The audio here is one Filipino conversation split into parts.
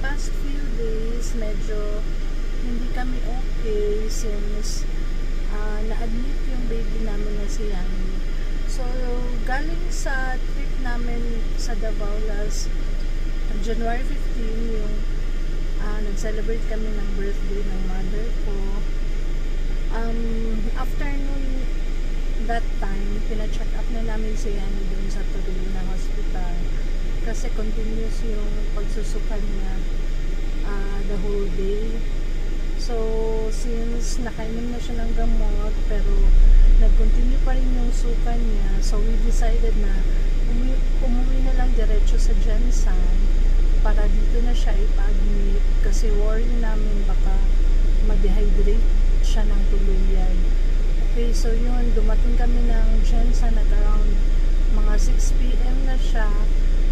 past few days, medyo hindi kami okay since na-admit yung baby namin na si Yami. So, galing sa trip namin sa Davao last January 15, yung nag-celebrate kami ng birthday ng mother ko. After nun, that time, pina-check up na namin si Yami dun sa Torino Hospital kasi continuous yung pagsusukan niya the whole day. So, since nakainom na siya ng gamot pero nag-continue pa rin yung sukan niya, so we decided na umuwi na lang diretso sa Jensan para dito na siya ipa-admit kasi worry namin baka ma-dehydrate siya ng tuluyan. Okay, so yun, dumating kami ng Jensan at around mga 6 PM na siya.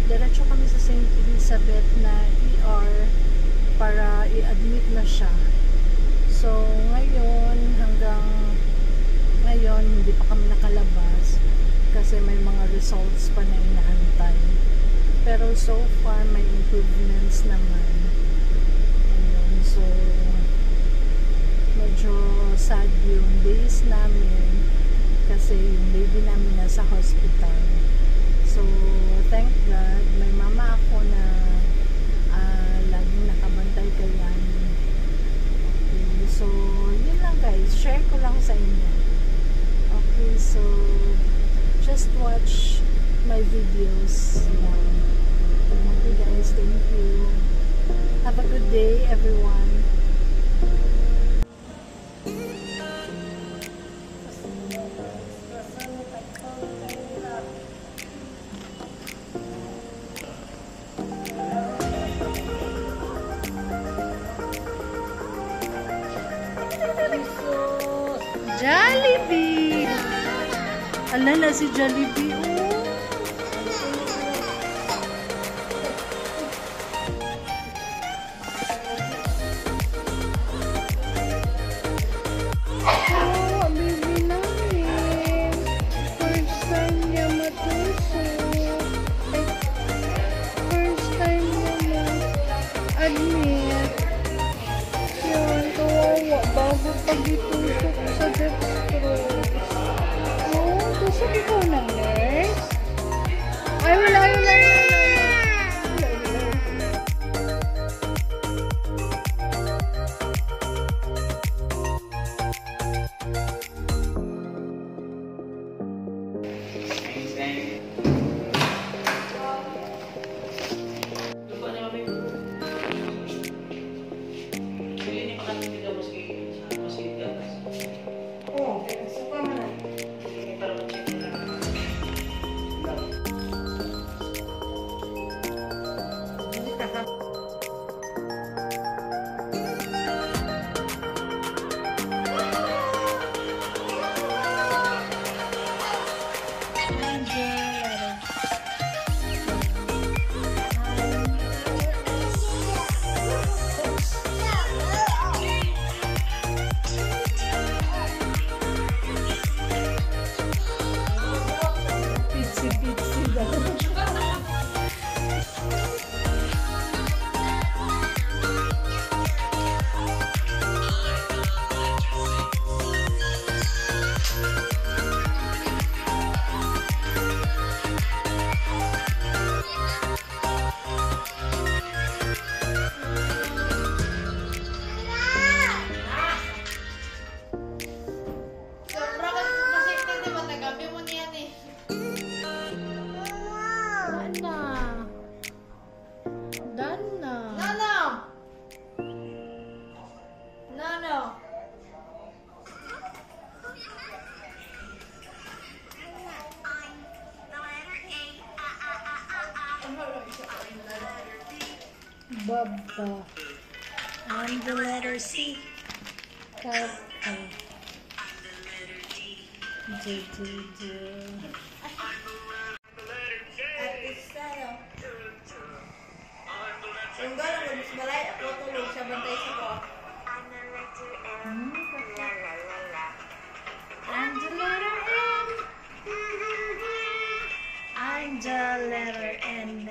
Diretso kami sa St. Elizabeth na ER para i-admit na siya. So, ngayon, hanggang ngayon, hindi pa kami nakalabas kasi may mga results pa na inaantay. Pero so far, may improvements naman. Ayun, so, medyo sad yung days namin kasi yung baby namin nasa hospital. So, thank God, may mama ako na laging nakabantay kay Yami. Okay, so, yun lang guys. Share ko lang sa inyo. Okay, so, just watch my videos. Okay guys, thank you. Have a good day, everyone. Jollibee! Ala na si Jollibee, oh! Oh, ang baby namin! First time niya matusok. First time niya ma-admit. Yan, kawawa. Bago pag-itusok sa dextrose. Oh, tusok ikaw ng nurse? Ay, wala. Baba. I'm the letter C. Cat. D. Yung gano'n, mas malay ako tulog siya bantay sa ko. I'm the letter M. I'm the letter N.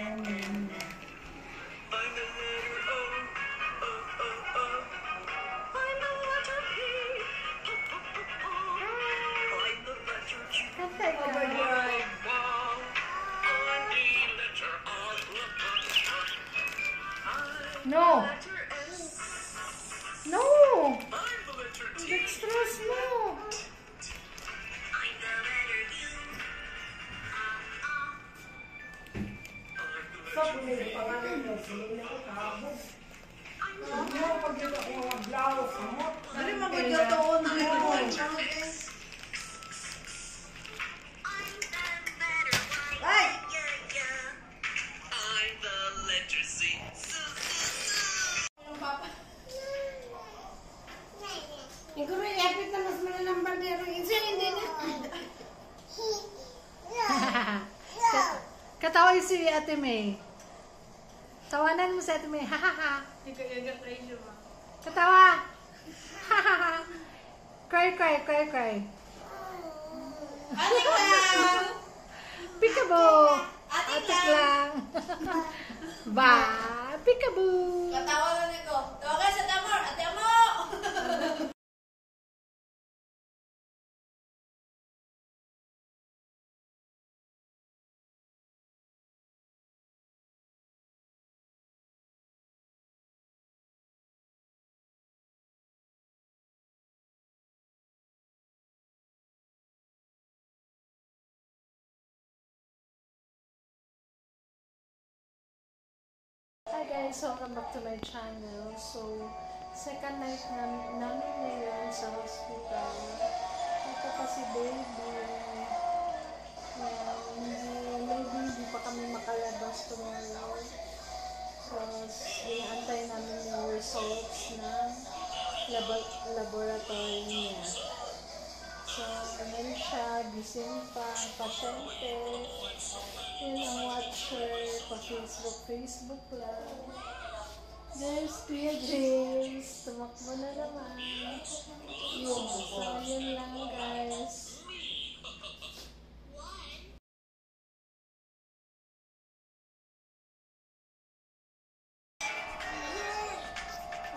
No! No! Dextrose mo! So, pumili pa nga ninyo. Sili na ako. Hindi mo pag-ito ko mga blouse mo. Dali magagatoon na ito. Ay! Siguro i-apit na mas malalambal dito. Isa hindi na. Katawa si Ate May. Tawanan mo si Ate May. Ha ha ha. Katawa. Ha ha ha. Cry, cry, cry, cry. Ate lang! Peekaboo. Ate Ate lang. Ba. Peekaboo. Katawanan ako. Tawagan sa Tamor. Ate Amo! Hi guys, welcome back to my channel. So, second night namin ngayon sa hospital. Ito kasi baby. Maybe hindi pa kami makalabas tomorrow. Because inaantay namin yung results ng laboratory niya. So, ganun siya, gising pa, pasyente. Yun ang watcher pa Facebook lang. There's Kuya James. Tumakbo na naman. Yun. So, yun lang guys.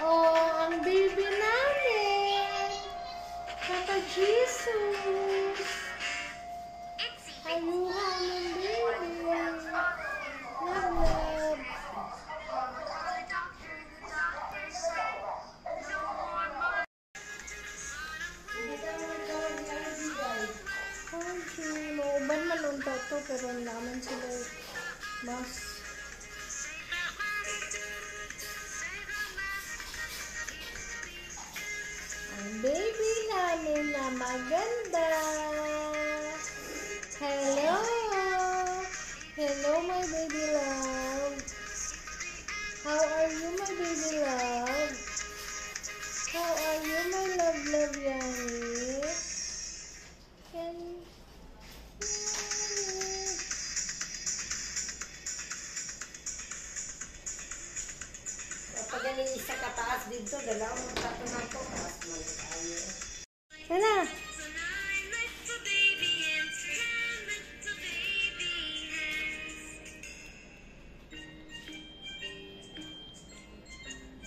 Oh, ang baby namin! Kaka Jesus! Ayuhan ng baby! Love, love! Country, mauban man unta to, pero naman sila mas ang baby namin na maganda. Hello! Hello, my baby love. How are you, my baby love? How are you, my love, love, Yanni? Kapag yan yung isa kataas dito, dalawang tato na ito. Taas mo na tayo. Sana!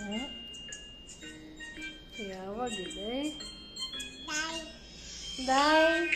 Huh? Kaya wag eh. Dai!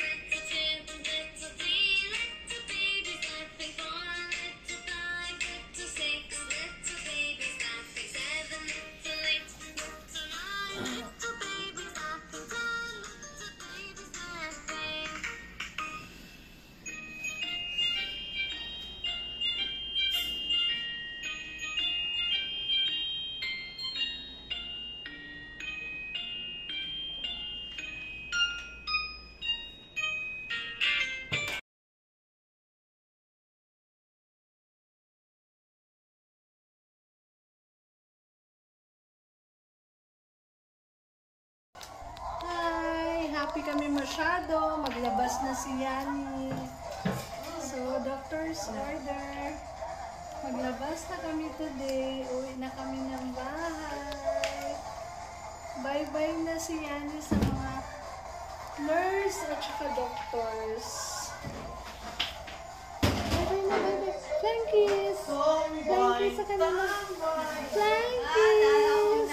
Happy kami masyado. Maglabas na si Yanni. So, doctor's order. Maglabas na kami today. Uwi na kami ng bahay. Bye-bye na si Yanni sa mga nurse at saka doctors. Bye-bye na, bye-bye. Flankies! Flankies sa kanila. Flankies!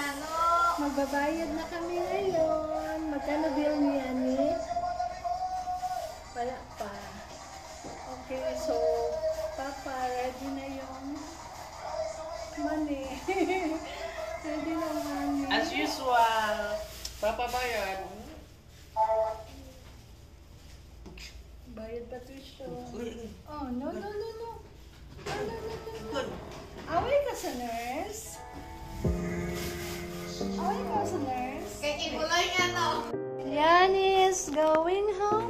Magbabayad na kami ngayon. Magkano bill ni Yanni? Wala pa. Okay, so Papa, ready na yung money. Patricio. Oh, no, no, no, no. No, no, no, no. Away ka sa nurse. Away ka sa nurse. Kay Kibuloy nga to. Yan is going home.